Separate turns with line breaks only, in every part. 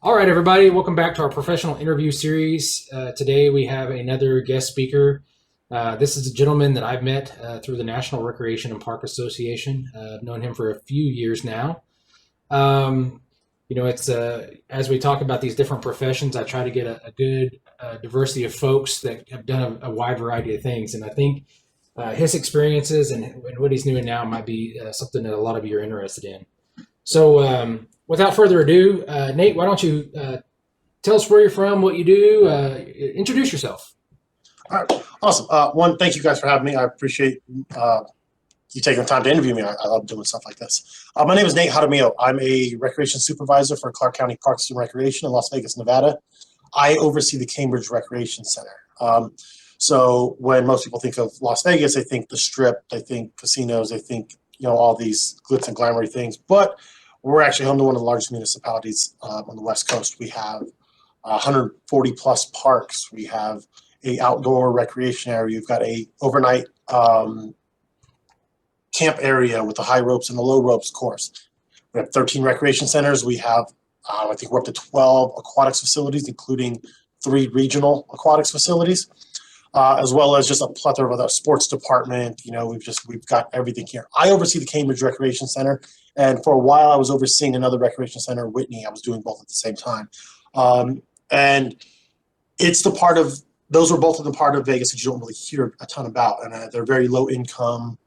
All right, everybody, welcome back to our professional interview series. Today we have another guest speaker. This is a gentleman that I've met through the National Recreation and Park Association. I've known him for a few years now. It's as we talk about these different professions, I try to get a good diversity of folks that have done a wide variety of things. And I think his experiences and what he's doing now might be something that a lot of you are interested in. So without further ado, Nate, why don't you tell us where you're from, what you do, introduce yourself.
All right, awesome. One, thank you guys for having me. I appreciate you taking the time to interview me. I love doing stuff like this. My name is Nate Jaramillo. I'm a recreation supervisor for Clark County Parks and Recreation in Las Vegas, Nevada. I oversee the Cambridge Recreation Center. So when most people think of Las Vegas, they think the Strip, they think casinos, they think all these glitz and glamour things. But we're actually home to one of the largest municipalities on the West Coast. We have 140 plus parks. We have a outdoor recreation area. You've got a overnight camp area with the high ropes and the low ropes course. We have 13 recreation centers. We have, I think we're up to 12 aquatics facilities, including 3 regional aquatics facilities, as well as just a plethora of other sports department. We've got everything here. I oversee the Cambridge Recreation Center, and for a while I was overseeing another recreation center, Whitney. I was doing both at the same time, and it's the part of those were both of the part of Vegas that you don't really hear a ton about, and they're very low income.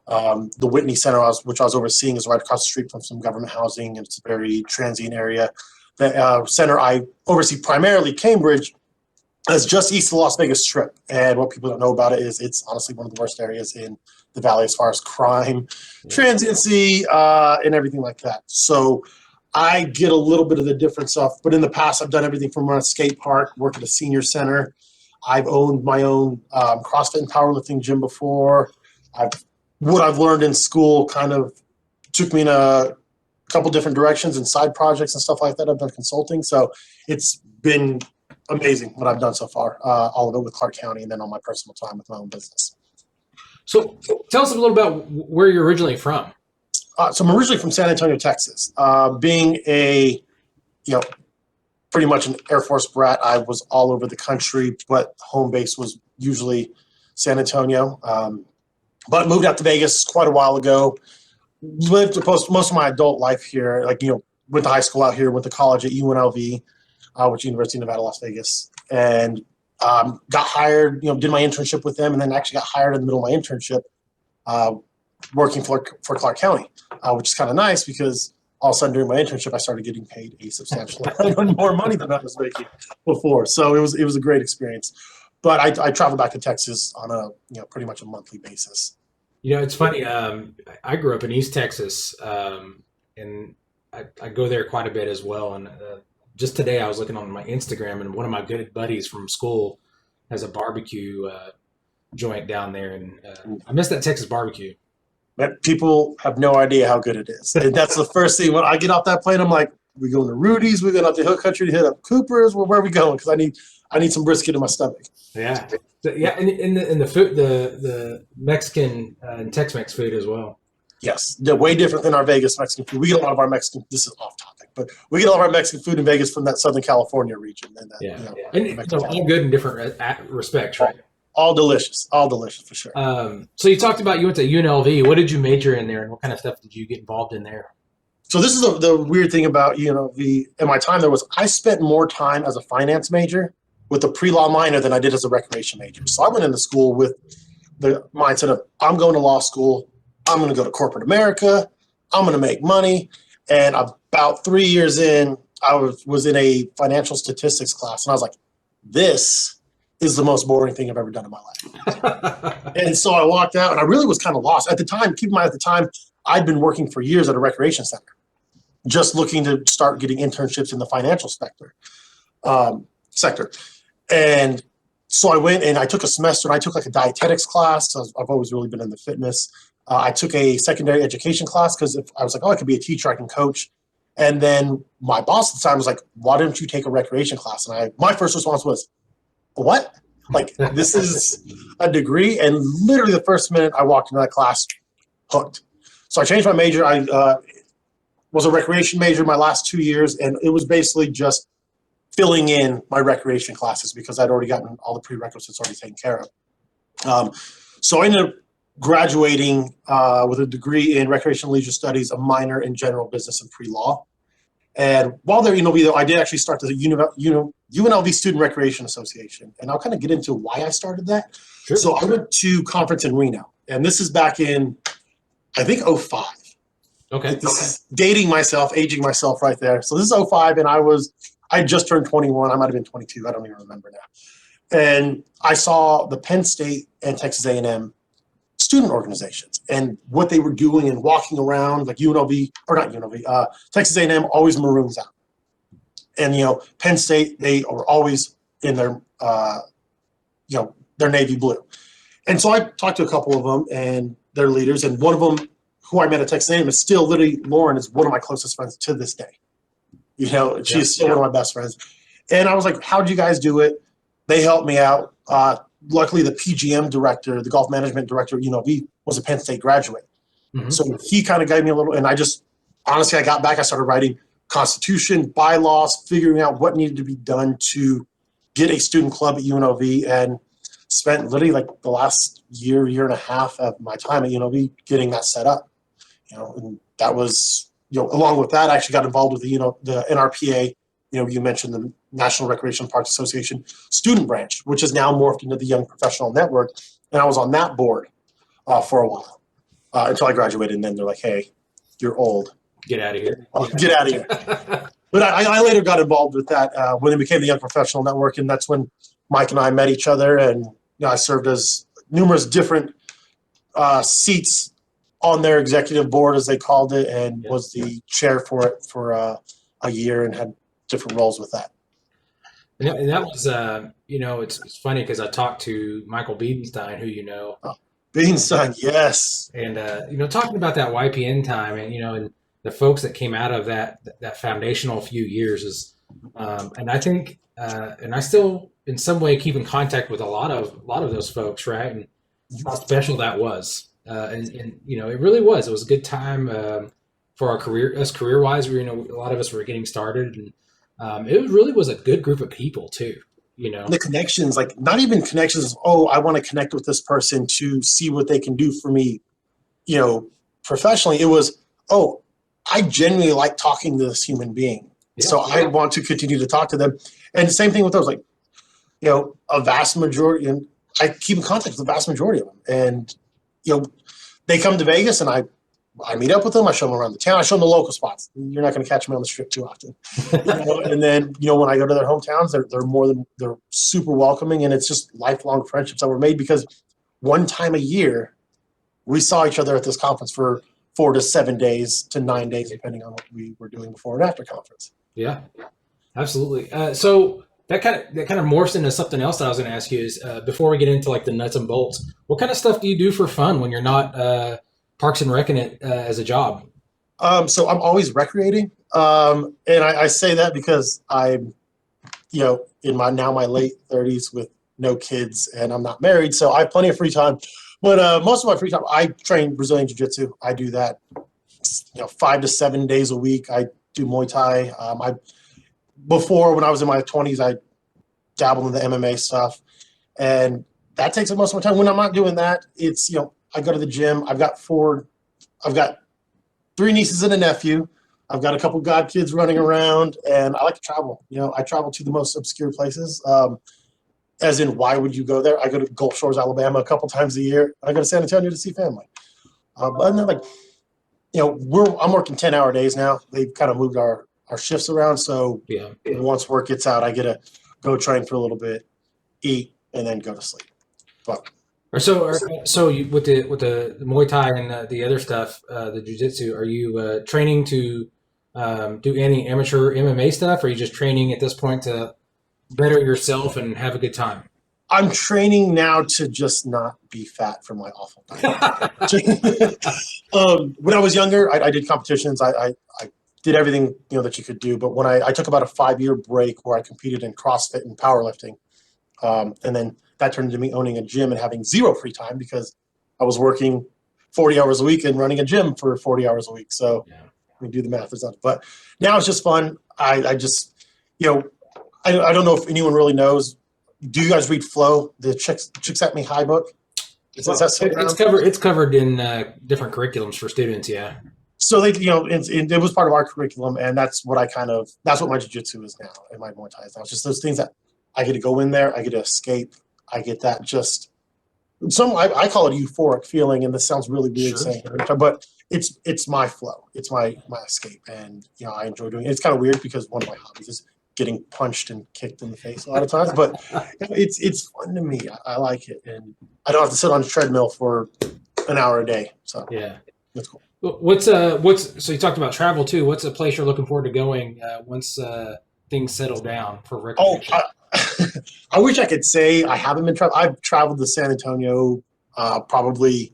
The Whitney Center, which I was overseeing, is right across the street from some government housing, and it's a very transient area. The center I oversee, primarily Cambridge, is just east of the Las Vegas Strip. And what people don't know about it is it's honestly one of the worst areas in the valley as far as crime, transiency, and everything like that. So I get a little bit of the different stuff. But in the past, I've done everything from run a skate park, work at a senior center. I've owned my own CrossFit and powerlifting gym before. What I've learned in school kind of took me in a couple different directions and side projects and stuff like that. I've done consulting. So it's been amazing what I've done so far, all of it with Clark County and then on my personal time with my own business.
So tell us a little about where you're originally from.
So I'm originally from San Antonio, Texas. Being pretty much an Air Force brat, I was all over the country, but home base was usually San Antonio. But moved out to Vegas quite a while ago. Lived most of my adult life here. Went to high school out here, went to college at UNLV, which is University of Nevada, Las Vegas, and got hired. Did my internship with them, and then actually got hired in the middle of my internship, working for Clark County, which is kind of nice because all of a sudden during my internship, I started getting paid a substantial amount more money than I was making before. So it was a great experience. But I travel back to Texas on a pretty much a monthly basis.
It's funny. I grew up in East Texas, and I go there quite a bit as well. And just today, I was looking on my Instagram, and one of my good buddies from school has a barbecue joint down there, and I miss that Texas barbecue.
But people have no idea how good it is. And that's the first thing when I get off that plane. I'm like, we going to Rudy's, we going up to Hill Country to hit up Cooper's. Where are we going? Because I need some brisket in my stomach.
Yeah, and the food, the Mexican and Tex-Mex food as well.
Yes, they're way different than our Vegas Mexican food. We get a lot of our Mexican. This is off topic, but we get a lot of our Mexican food in Vegas from that Southern California region. And
and all good in different respects, right?
All delicious for sure.
So you talked about you went to UNLV. What did you major in there, and what kind of stuff did you get involved in there?
So this is the weird thing about UNLV. In my time there was I spent more time as a finance major with a pre-law minor than I did as a recreation major. So I went into school with the mindset of I'm going to law school. I'm going to go to corporate America. I'm going to make money. And about 3 years in, I was in a financial statistics class, and I was like, this is the most boring thing I've ever done in my life. And so I walked out, and I really was kind of lost. At the time, keep in mind, at the time, I'd been working for years at a recreation center, just looking to start getting internships in the financial sector. And so I went and I took a semester, and I took like a dietetics class. I've always really been into fitness. I took a secondary education class because I was like, I could be a teacher, I can coach. And then my boss at the time was like, why don't you take a recreation class? And my first response was, what? Like, this is a degree? And literally the first minute I walked into that class, hooked. So I changed my major. I was a recreation major my last 2 years, and it was basically just filling in my recreation classes because I'd already gotten all the prerequisites already taken care of. So I ended up graduating with a degree in recreation and leisure studies, a minor in general business and pre-law. And while there, though, I did actually start the UNLV Student Recreation Association. And I'll kind of get into why I started that.
Sure.
So I went to conference in Reno, and this is back in, I think, '05.
Okay.
This is dating myself, aging myself right there. So this is '05, and I just turned 21. I might have been 22. I don't even remember now. And I saw the Penn State and Texas A&M student organizations and what they were doing and walking around like UNLV, or not UNLV, Texas A&M always maroons out. And, Penn State, they are always in their, their navy blue. And so I talked to a couple of them and their leaders, and one of them who I met at Texas A&M is still literally, Lauren is one of my closest friends to this day. She is still one of my best friends. And I was like, how'd you guys do it? They helped me out. Luckily, the PGM director, the golf management director at UNLV, was a Penn State graduate. Mm-hmm. So he kind of guided me a little. And I got back, I started writing constitution, bylaws, figuring out what needed to be done to get a student club at UNLV, and spent literally like the last year and a half of my time at UNLV getting that set up. And that was, along with that, I actually got involved with the NRPA. You mentioned the National Recreation Parks Association student branch, which is now morphed into the Young Professional Network. And I was on that board for a while until I graduated. And then they're like, hey, you're old.
Get out of here.
Get out of here. But I later got involved with that when it became the Young Professional Network. And that's when Mike and I met each other. And I served as numerous different seats on their executive board, as they called it, and was the chair for it for a year and had different roles with that.
And that was, it's funny because I talked to Michael Biedenstein, who you know.
Oh, Biedenstein, yes.
And, talking about that YPN time and the folks that came out of that foundational few years is, and I think, and I still in some way keep in contact with a lot of those folks, right? And how special that was. And it really was. It was a good time for our career-wise. A lot of us were getting started, and it really was a good group of people too.
The connections, like not even connections. Oh, I want to connect with this person to see what they can do for me, professionally. It was, oh, I genuinely like talking to this human being, so I want to continue to talk to them. And the same thing with those, like, a vast majority, and I keep in contact with the vast majority of them, and they come to Vegas, and I meet up with them. I show them around the town. I show them the local spots. You're not going to catch me on the strip too often. And then, when I go to their hometowns, they're super welcoming, and it's just lifelong friendships that were made because one time a year we saw each other at this conference for 4 to 7 days to 9 days, depending on what we were doing before and after conference.
Yeah, absolutely. So that kind of morphs into something else that I was going to ask you is before we get into like the nuts and bolts, what kind of stuff do you do for fun when you're not Parks and Rec'ing it as a job?
So I'm always recreating. And I say that because I'm, in my late 30s with no kids, and I'm not married. So I have plenty of free time. But most of my free time, I train Brazilian Jiu Jitsu. I do that, 5 to 7 days a week. I do Muay Thai. Before, when I was in my 20s, I dabbled in the MMA stuff. And that takes up most of my time. When I'm not doing that, it's, I go to the gym. I've got 3 nieces and a nephew. I've got a couple god kids running around, and I like to travel. I travel to the most obscure places. As in, why would you go there? I go to Gulf Shores, Alabama a couple times a year. I go to San Antonio to see family. But then, I'm working 10-hour days now. They've kind of moved our shifts around. So once work gets out, I get to go train for a little bit, eat, and then go to sleep. But
so you, with the Muay Thai and the other stuff, the Jiu-Jitsu, are you training to do any amateur MMA stuff, or are you just training at this point to better yourself and have a good time?
I'm training now to just not be fat from my awful diet. When I was younger, I did competitions. I did everything that you could do. But when I took about a 5-year break where I competed in CrossFit and powerlifting, and then that turned into me owning a gym and having zero free time because I was working 40 hours a week and running a gym for 40 hours a week. So we do the math. But now it's just fun. I just, I don't know if anyone really knows. Do you guys read Flow, the Chicks at Me High book? Is that still
It's
around?
covered. It's covered in different curriculums for students. Yeah.
So they, it was part of our curriculum, and that's what that's what my jiu-jitsu is now, and my Muay Thai is now. It's just those things that I get to go in there, I get to escape, I get that just I call it a euphoric feeling, and this sounds really weird
Sure.
saying it, but it's my flow, it's my escape, and I enjoy doing it. It's kind of weird because one of my hobbies is getting punched and kicked in the face a lot of times, but it's fun to me. I like it, and I don't have to sit on a treadmill for an hour a day, so
Yeah.
that's cool.
What's so you talked about travel too. What's a place you're looking forward to going once things settle down for
Oh,
recreation?
I wish I could say I haven't been traveling. I've traveled to San Antonio probably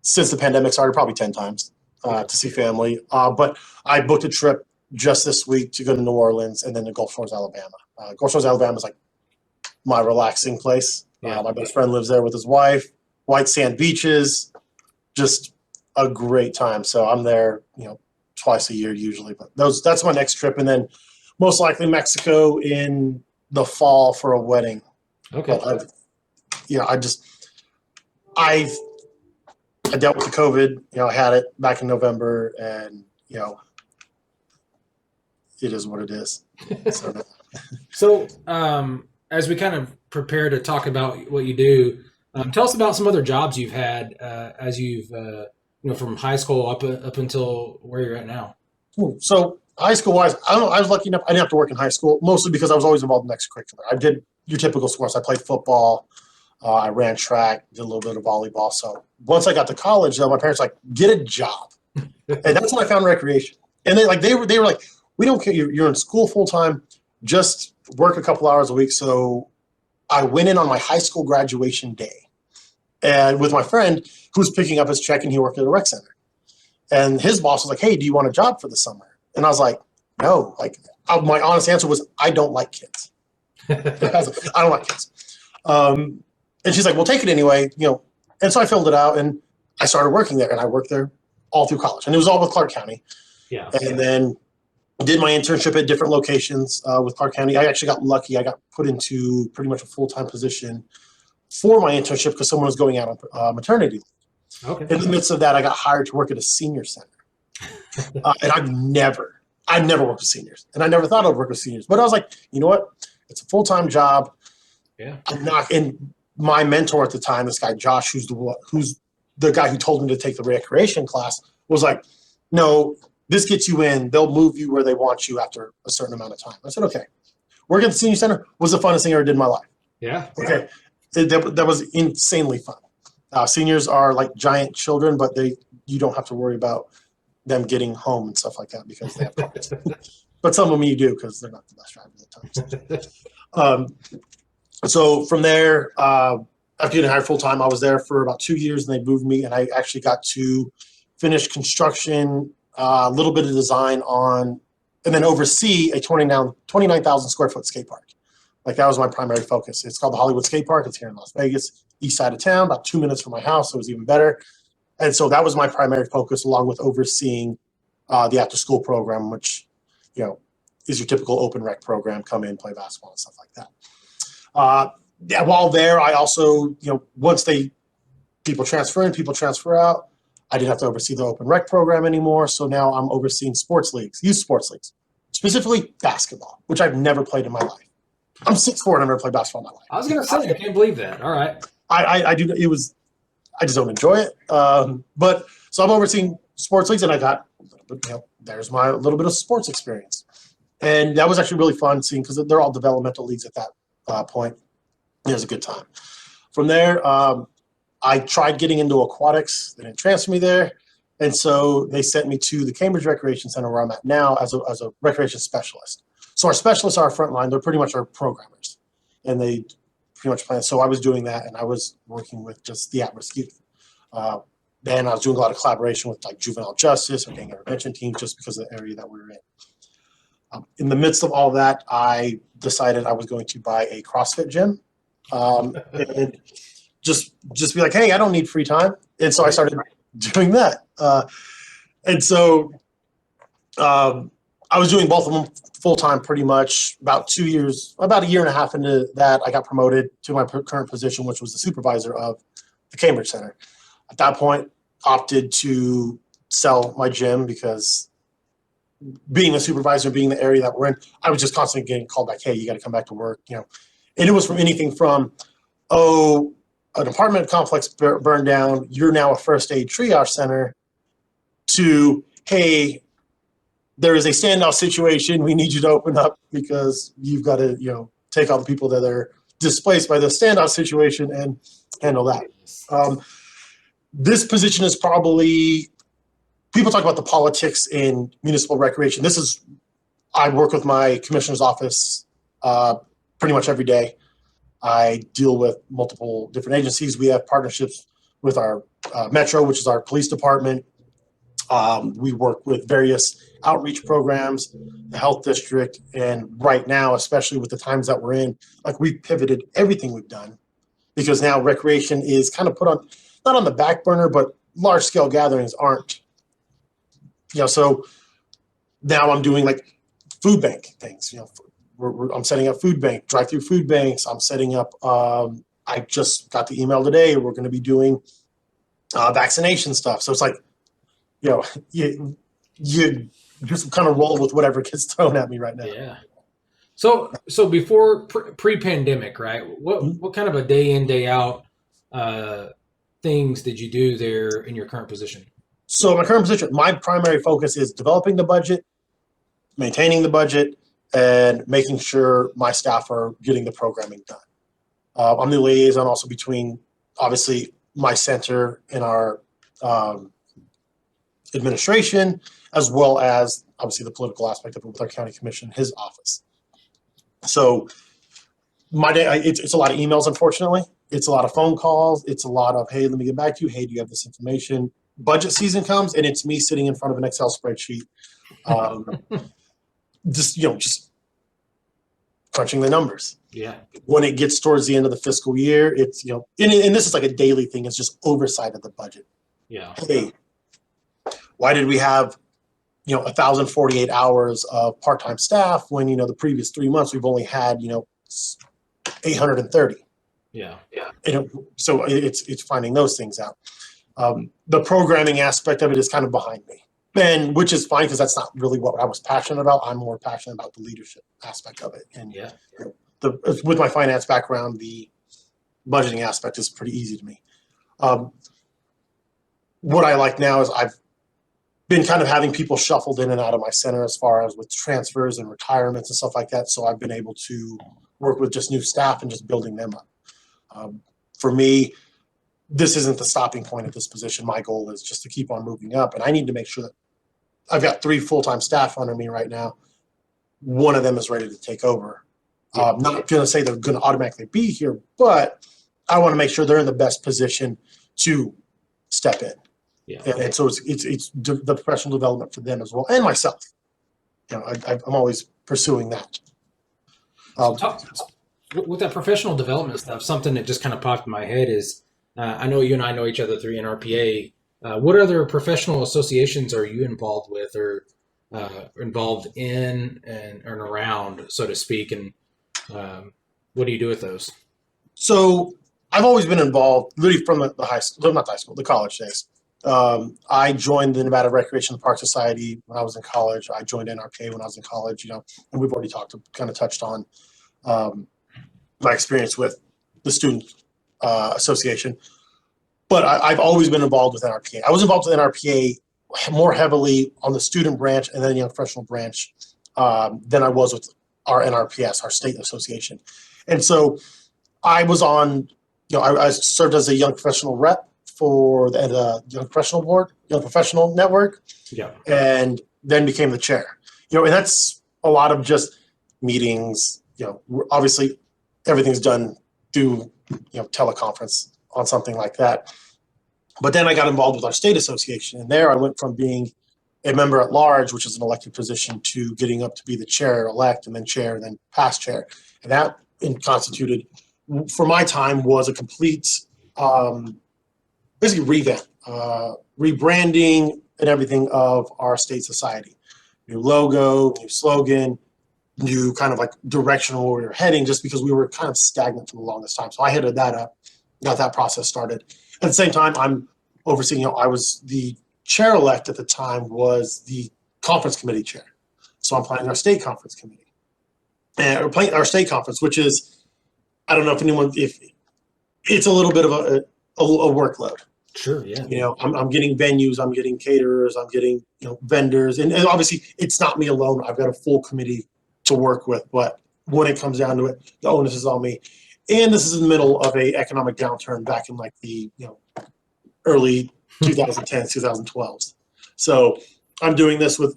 since the pandemic started, probably 10 times to see family. But I booked a trip just this week to go to New Orleans and then to Gulf Shores, Alabama. Gulf Shores, Alabama is like my relaxing place.
Yeah.
My best friend lives there with his wife. White sand beaches, just a great time. So I'm there, twice a year usually. But that's my next trip, and then most likely Mexico in the fall for a wedding.
Okay.
But I dealt with the COVID. I had it back in November, and it is what it is.
So, as we kind of prepare to talk about what you do, tell us about some other jobs you've had as you've, from high school up until where you're at now.
So high school wise, I don't know. I was lucky enough. I didn't have to work in high school, mostly because I was always involved in extracurricular. I did your typical sports. I played football. I ran track, did a little bit of volleyball. So once I got to college, though, my parents were like, get a job, and that's when I found recreation. And they were like, we don't care. You're in school full time. Just work a couple hours a week. So I went in on my high school graduation day, and with my friend who's picking up his check, and he worked at a rec center. And his boss was like, hey, do you want a job for the summer? And I was like, no. My honest answer was, I don't like kids. I don't like kids. And she's like, well, take it anyway. And so I filled it out, and I started working there, and I worked there all through college. And it was all with Clark County.
Yeah.
And then did my internship at different locations with Clark County. I actually got lucky. I got put into pretty much a full-time position for my internship because someone was going out on maternity leave.
Okay.
In the midst of that, I got hired to work at a senior center. And I never worked with seniors. And I never thought I'd work with seniors. But I was like, you know what? It's a full-time job.
Yeah.
I'm not. And my mentor at the time, this guy, Josh, who's the guy who told me to take the recreation class, was like, no, this gets you in. They'll move you where they want you after a certain amount of time. I said, okay. Working at the senior center was the funnest thing I ever did in my life.
Yeah.
Okay. That was insanely fun. Seniors are like giant children, but you don't have to worry about them getting home and stuff like that because they have cars. But some of them you do because they're not the best drivers at times. So from there, after getting hired full time, I was there for about 2 years, and they moved me, and I actually got to finish construction, a little bit of design on, and then oversee a 29,000 square foot skate park. That was my primary focus. It's called the Hollywood Skate Park. It's here in Las Vegas, east side of town, about 2 minutes from my house. So it was even better. And so that was my primary focus, along with overseeing the after school program, which, is your typical open rec program, come in, play basketball and stuff like that. While there, I also, once people transfer in, people transfer out, I didn't have to oversee the open rec program anymore. So now I'm overseeing sports leagues, youth sports leagues, specifically basketball, which I've never played in my life. I'm 6'4" and I've never played basketball in my life.
I was gonna say, I can't believe that. All right.
I do. I just don't enjoy it. But so I'm overseeing sports leagues, and I got, there's my little bit of sports experience, and that was actually really fun seeing because they're all developmental leagues at that point. It was a good time. From there, I tried getting into aquatics. They didn't transfer me there, and so they sent me to the Cambridge Recreation Center where I'm at now as a recreation specialist. So our specialists are our front line. They're pretty much our programmers, and they pretty much plan. So I was doing that, and I was working with just the at-risk youth. Then I was doing a lot of collaboration with juvenile justice or gang intervention teams just because of the area that we were in. In the midst of all that, I decided I was going to buy a CrossFit gym and just be like, hey, I don't need free time. And so I started doing that. And so I was doing both of them full time pretty much. About a year and a half into that, I got promoted to my current position, which was the supervisor of the Cambridge Center. At that point, opted to sell my gym because being a supervisor, being the area that we're in, I was just constantly getting called back, hey, you got to come back to work, you know. And it was from anything from, oh, an apartment complex burned down, you're now a first aid triage center, to, hey, there is a standoff situation, we need you to open up because you've got to, you know, take all the people that are displaced by the standoff situation and handle that. This position is probably, people talk about the politics in municipal recreation. I work with my commissioner's office pretty much every day. I deal with multiple different agencies. We have partnerships with our Metro, which is our police department. We work with various outreach programs, the health district, and right now, especially with the times that we're in, like we've pivoted everything we've done because now recreation is kind of put on, not on the back burner, but large scale gatherings aren't. You know, so now I'm doing like food bank things. You know, I'm setting up food bank, drive-through food banks. I'm setting up. I just got the email today. We're going to be doing vaccination stuff. So it's like, you know, you just kind of roll with whatever gets thrown at me right now.
Yeah. So before pre-pandemic, right? What kind of a day in, day out things did you do there in your current position?
So my current position, my primary focus is developing the budget, maintaining the budget, and making sure my staff are getting the programming done. I'm the liaison also between, obviously, my center and our administration, as well as, obviously, the political aspect of it with our county commission, his office. So my day, it's a lot of emails, unfortunately. It's a lot of phone calls. It's a lot of, hey, let me get back to you. Hey, do you have this information? Budget season comes, and it's me sitting in front of an Excel spreadsheet, just crunching the numbers.
Yeah.
When it gets towards the end of the fiscal year, it's, you know, and this is like a daily thing. It's just oversight of the budget.
Yeah.
Hey, why did we have, you know, 1,048 hours of part-time staff when, you know, the previous 3 months we've only had, you know, 830.
Yeah.
And so it's finding those things out. The programming aspect of it is kind of behind me, and which is fine because that's not really what I was passionate about. I'm more passionate about the leadership aspect of it. And
Yeah.
you know, with my finance background, the budgeting aspect is pretty easy to me. What I like now is I've been kind of having people shuffled in and out of my center as far as with transfers and retirements and stuff like that. So I've been able to work with just new staff and just building them up. For me, this isn't the stopping point at this position. My goal is just to keep on moving up, and I need to make sure that I've got 3 full-time staff under me right now. One of them is ready to take over. I'm not going to say they're going to automatically be here, but I want to make sure they're in the best position to step in.
Yeah.
And so it's the professional development for them as well, and myself. You know, I'm always pursuing that.
With that professional development stuff, something that just kind of popped in my head is, I know you and I know each other through NRPA. What other professional associations are you involved with or involved in and around, so to speak? And what do you do with those?
So I've always been involved, really from the high school, not the high school, the college days. I joined the Nevada Recreation Park Society when I was in college. I joined NRPA when I was in college, you know, and we've already touched on my experience with the student association. But I've always been involved with NRPA. I was involved with NRPA more heavily on the student branch and then young professional branch than I was with our NRPS, our state association. And so I was on, you know, I served as a young professional rep for the Young Professional Board, Young Professional Network, and then became the chair. You know, and that's a lot of just meetings. You know, obviously everything's done through, you know, teleconference on something like that. But then I got involved with our state association, and there I went from being a member at large, which is an elected position, to getting up to be the chair-elect, and then past chair. And that constituted, for my time, was a complete, basically revamp, rebranding and everything of our state society. new logo, new slogan, new kind of like directional where we were heading, just because we were kind of stagnant for the longest time. So I headed that up, got that process started. At the same time, I'm overseeing, I was the chair-elect at the time, was the conference committee chair. So I'm planning our state conference committee. And we're planning our state conference, which is, I don't know if it's a little bit of a workload.
Sure, yeah.
I'm getting venues, I'm getting caterers, I'm getting, vendors. And obviously, it's not me alone. I've got a full committee to work with. But when it comes down to it, the onus is on me. And this is in the middle of a economic downturn back in like the early 2010s, 2012s. So I'm doing this with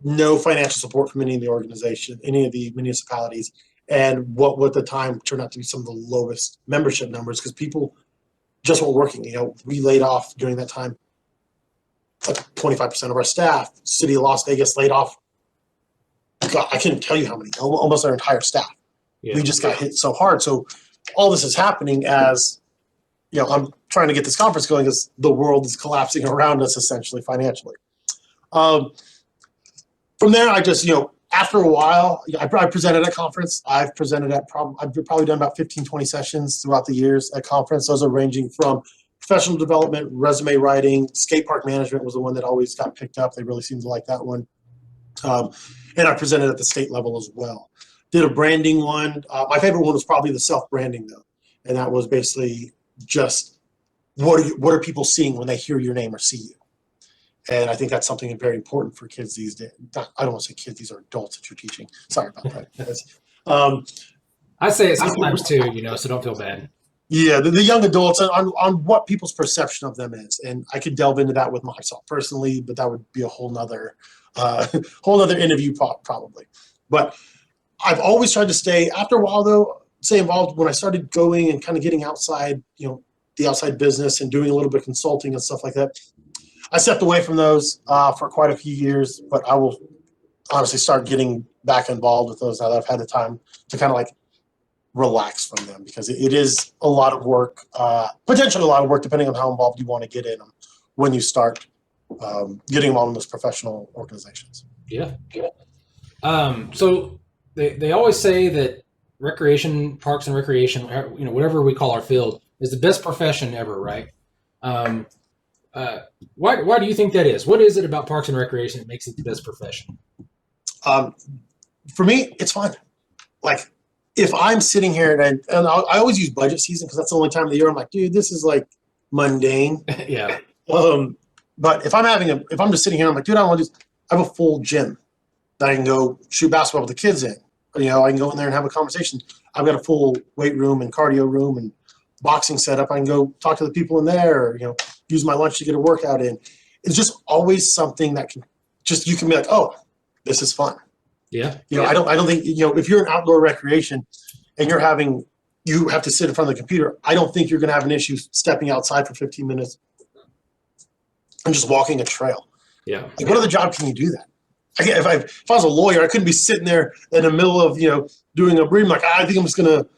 no financial support from any of the organization, any of the municipalities. And what at the time turned out to be some of the lowest membership numbers, because people just weren't working. We laid off during that time like 25% of our staff. City of Las Vegas laid off, God, I can't tell you how many, almost our entire staff. Yeah. We just got hit so hard. So all this is happening as, I'm trying to get this conference going because the world is collapsing around us essentially financially. From there, I just, after a while, I presented at conference. I've presented I've probably done about 15, 20 sessions throughout the years at conference. Those are ranging from professional development, resume writing, skate park management was the one that always got picked up. They really seemed to like that one. And I presented at the state level as well. Did a branding one. My favorite one was probably the self-branding though. And that was basically just what are people seeing when they hear your name or see you? And I think that's something very important for kids these days. I don't want to say kids; these are adults that you're teaching. Sorry about that.
I say it sometimes too, so don't feel bad.
Yeah, the young adults on what people's perception of them is, and I could delve into that with myself personally, but that would be a whole nother interview probably. But I've always tried to stay. After a while, though, stay involved. When I started going and kind of getting outside, the outside business and doing a little bit of consulting and stuff like that. I stepped away from those for quite a few years, but I will honestly start getting back involved with those now that I've had the time to kind of like relax from them, because it is a lot of work, potentially a lot of work, depending on how involved you want to get in them when you start getting involved in those professional organizations.
Yeah. So they always say that recreation, parks and recreation, whatever we call our field, is the best profession ever, right? Why do you think that is? What is it about parks and recreation that makes it the best profession?
For me, it's fun. Like if I'm sitting here and I always use budget season because that's the only time of the year I'm like, dude, this is like mundane.
Yeah.
But if I'm just sitting here, I'm like, dude, I have a full gym that I can go shoot basketball with the kids in. I can go in there and have a conversation. I've got a full weight room and cardio room and boxing setup. I can go talk to the people in there, or, use my lunch to get a workout in. It's just always something that you can be like, oh, this is fun.
Yeah.
I don't think, if you're an outdoor recreation and you have to sit in front of the computer, I don't think you're going to have an issue stepping outside for 15 minutes and just walking a trail.
Yeah.
Like, what other job can you do that? If I was a lawyer, I couldn't be sitting there in the middle of, doing a briefing. Like, I think I'm just going to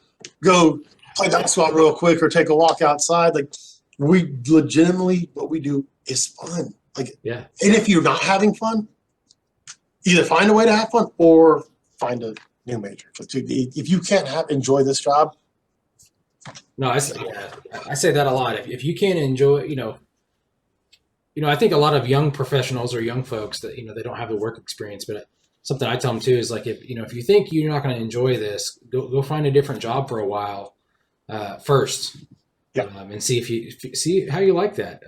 go play basketball real quick or take a walk outside. Like, we legitimately, what we do is fun. Like,
yeah.
And if you're not having fun, either find a way to have fun or find a new major. If you can't enjoy this job.
No, I say that a lot. If you can't enjoy, I think a lot of young professionals or young folks that, they don't have the work experience, but something I tell them too is like, if you think you're not going to enjoy this, go find a different job for a while first.
Yeah.
And see if you see how you like that,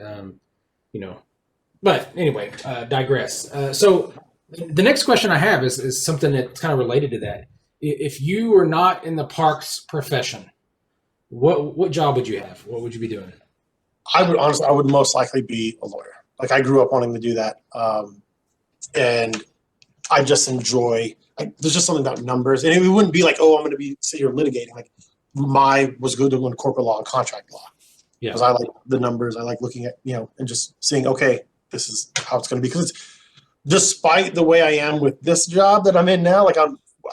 but anyway, digress. So the next question I have is something that's kind of related to that. If you were not in the parks profession, what job would you have? What would you be doing?
I would most likely be a lawyer. Like, I grew up wanting to do that. And I just enjoy, there's just something about numbers, and it wouldn't be like, oh, I'm going to be sitting here litigating. Like, was good to learn corporate law and contract law. Yeah. Because I like the numbers. I like looking at, and just seeing, okay, this is how it's going to be. Because despite the way I am with this job that I'm in now, like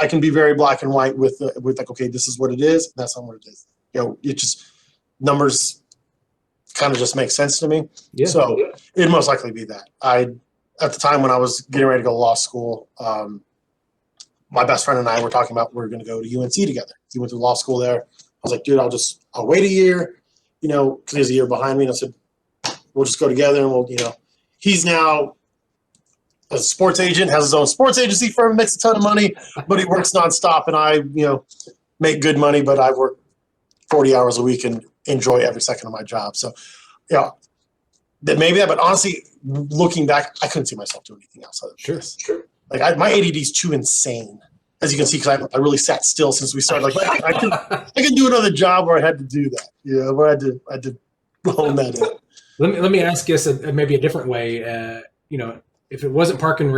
I can be very black and white with like, okay, this is what it is. That's not what it is. It just, numbers kind of just make sense to me. Yeah. So it'd most likely be that. at the time when I was getting ready to go to law school, my best friend and I were talking about we were going to go to UNC together. He went to law school there. I was like, dude, I'll wait a year, because he was a year behind me. And I said, we'll just go together and he's now a sports agent, has his own sports agency firm, makes a ton of money, but he works nonstop. And I, make good money, but I work 40 hours a week and enjoy every second of my job. So, but honestly, looking back, I couldn't see myself doing anything else other than this. Sure. Like my ADD is too insane, as you can see, because I really sat still since we started. Like I could do another job where I had to do that. Yeah, where I had to hone that in.
Let me ask this maybe a different way. If it wasn't Parks and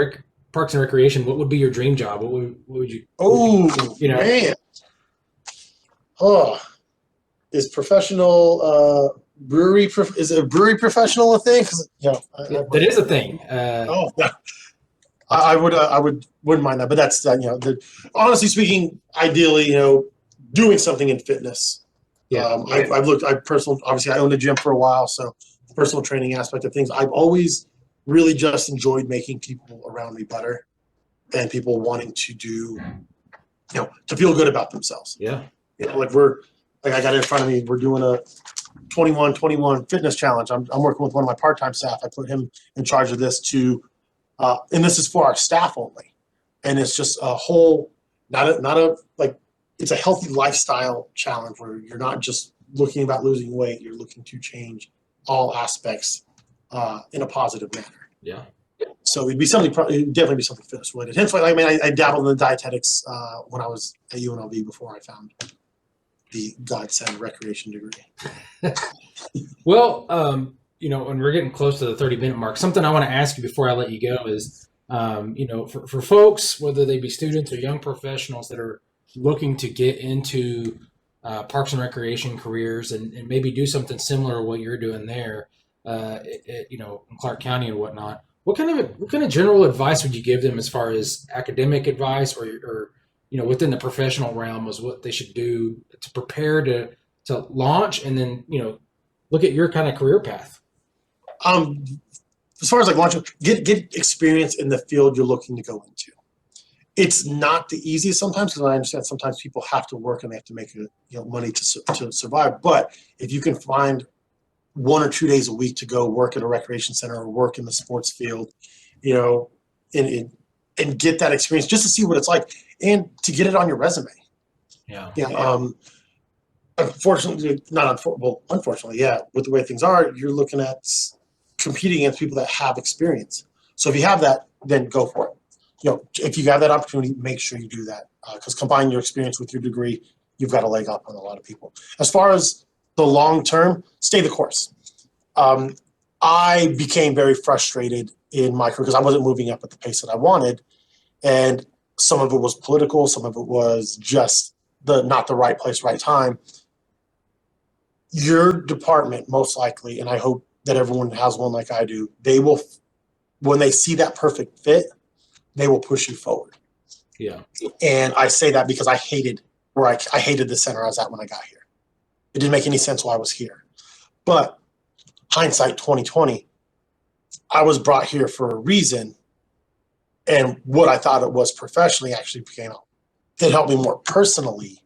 Recreation, what would be your dream job? What would you?
Oh, man. Oh, is professional brewery? Is a brewery professional a thing? Because
that is a thing.
I wouldn't mind that, but that's honestly speaking, ideally, doing something in fitness. Yeah, obviously I owned a gym for a while, so personal training aspect of things. I've always really just enjoyed making people around me better and people wanting to do, to feel good about themselves.
Yeah.
I got it in front of me. We're doing a 21-21 fitness challenge. I'm working with one of my part-time staff. I put him in charge of this and this is for our staff only. And it's just a whole, it's a healthy lifestyle challenge where you're not just looking about losing weight. You're looking to change all aspects in a positive manner.
Yeah.
So it'd definitely be something fitness related. Hence why, I dabbled in the dietetics when I was at UNLV before I found the godsend recreation degree.
Well, when we're getting close to the 30-minute mark, something I want to ask you before I let you go is, for folks, whether they be students or young professionals that are looking to get into parks and recreation careers and maybe do something similar to what you're doing there, in Clark County and whatnot, what kind of general advice would you give them as far as academic advice or within the professional realm as what they should do to prepare to launch and then, look at your kind of career path?
As far as launching, get experience in the field you're looking to go into. It's not the easiest sometimes because I understand sometimes people have to work and they have to make money to survive. But if you can find 1 or 2 days a week to go work at a recreation center or work in the sports field, and get that experience just to see what it's like and to get it on your resume.
Yeah.
Unfortunately, with the way things are, you're looking at competing against people that have experience. So if you have that, then go for it. If you have that opportunity, make sure you do that because combining your experience with your degree, you've got a leg up on a lot of people. As far as the long term, stay the course. I became very frustrated in my career because I wasn't moving up at the pace that I wanted. And some of it was political. Some of it was just not the right place, right time. Your department, most likely, and I hope that everyone has one like I do, they will, when they see that perfect fit, they will push you forward.
Yeah.
And I say that because I hated the center I was at when I got here. It didn't make any sense why I was here. But hindsight 2020, I was brought here for a reason. And what I thought it was professionally actually it helped me more personally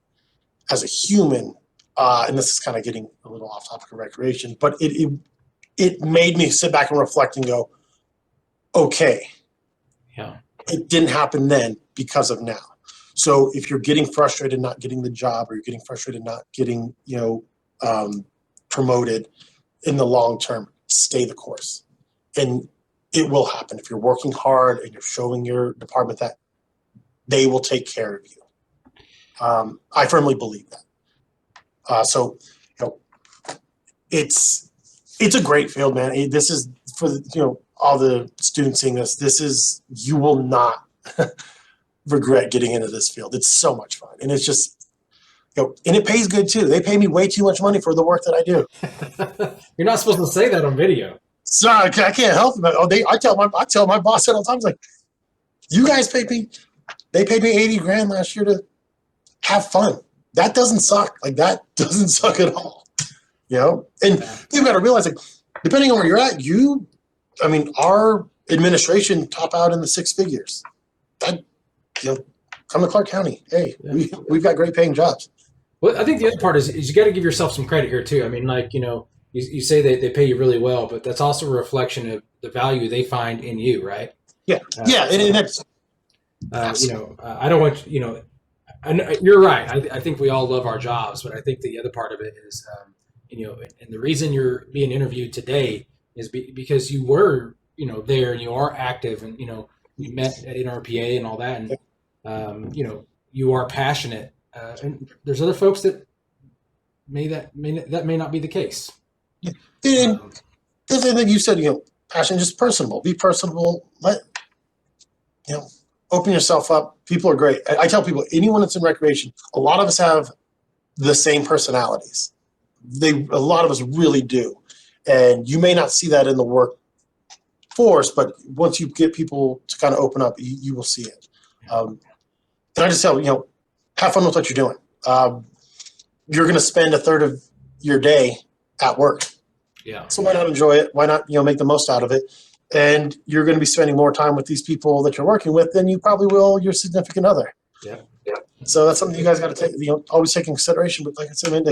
as a human. And this is kind of getting a little off topic of recreation, but it made me sit back and reflect and go, okay,
yeah,
it didn't happen then because of now. So if you're getting frustrated not getting the job, or you're getting frustrated not getting promoted in the long term, stay the course, and it will happen. If you're working hard and you're showing your department that, they will take care of you. I firmly believe that. So it's a great field, man. This is for all the students seeing this. You will not regret getting into this field. It's so much fun, and it's just and it pays good too. They pay me way too much money for the work that I do.
You're not supposed to say that on video.
Sorry, I can't help it. I tell my boss all the time, like, you guys pay me. They paid me $80,000 last year to have fun. That doesn't suck. That doesn't suck at all. And you've got to realize, depending on where you're at, our administration top out in the six figures. That, come to Clark County. Hey, we've got great paying jobs.
Well, I think the other part is you got to give yourself some credit here too. I mean, like, you say they pay you really well, but that's also a reflection of the value they find in you, right?
Yeah, and that's
I don't want you're right. I think we all love our jobs, but I think the other part of it is, and the reason you're being interviewed today is because you were, there and you are active, and you met at NRPA and all that, and you are passionate. And there's other folks that may not be the case.
Yeah. And the thing that you said, passion, just personable. Be personable. Open yourself up. People are great. I tell people, anyone that's in recreation, a lot of us have the same personalities. A lot of us really do. And you may not see that in the workforce, but once you get people to kind of open up, you will see it. And I just tell have fun with what you're doing. You're going to spend a third of your day at work.
Yeah.
So why not enjoy it? Why not, make the most out of it? And you're going to be spending more time with these people that you're working with than you probably will your significant other.
Yeah.
So that's something you guys got to take, always take in consideration. But like I said, man,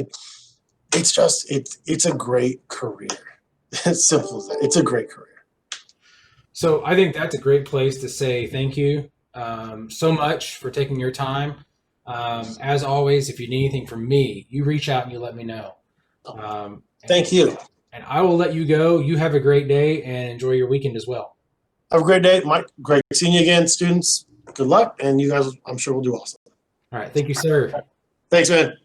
it's a great career. It's simple as that. It's a great career.
So I think that's a great place to say thank you so much for taking your time. As always, if you need anything from me, you reach out and you let me know.
Thank you.
And I will let you go. You have a great day and enjoy your weekend as well.
Have a great day, Mike. Great seeing you again, students. Good luck, and you guys, I'm sure, will do awesome.
All right. Thank you, sir.
Thanks, man.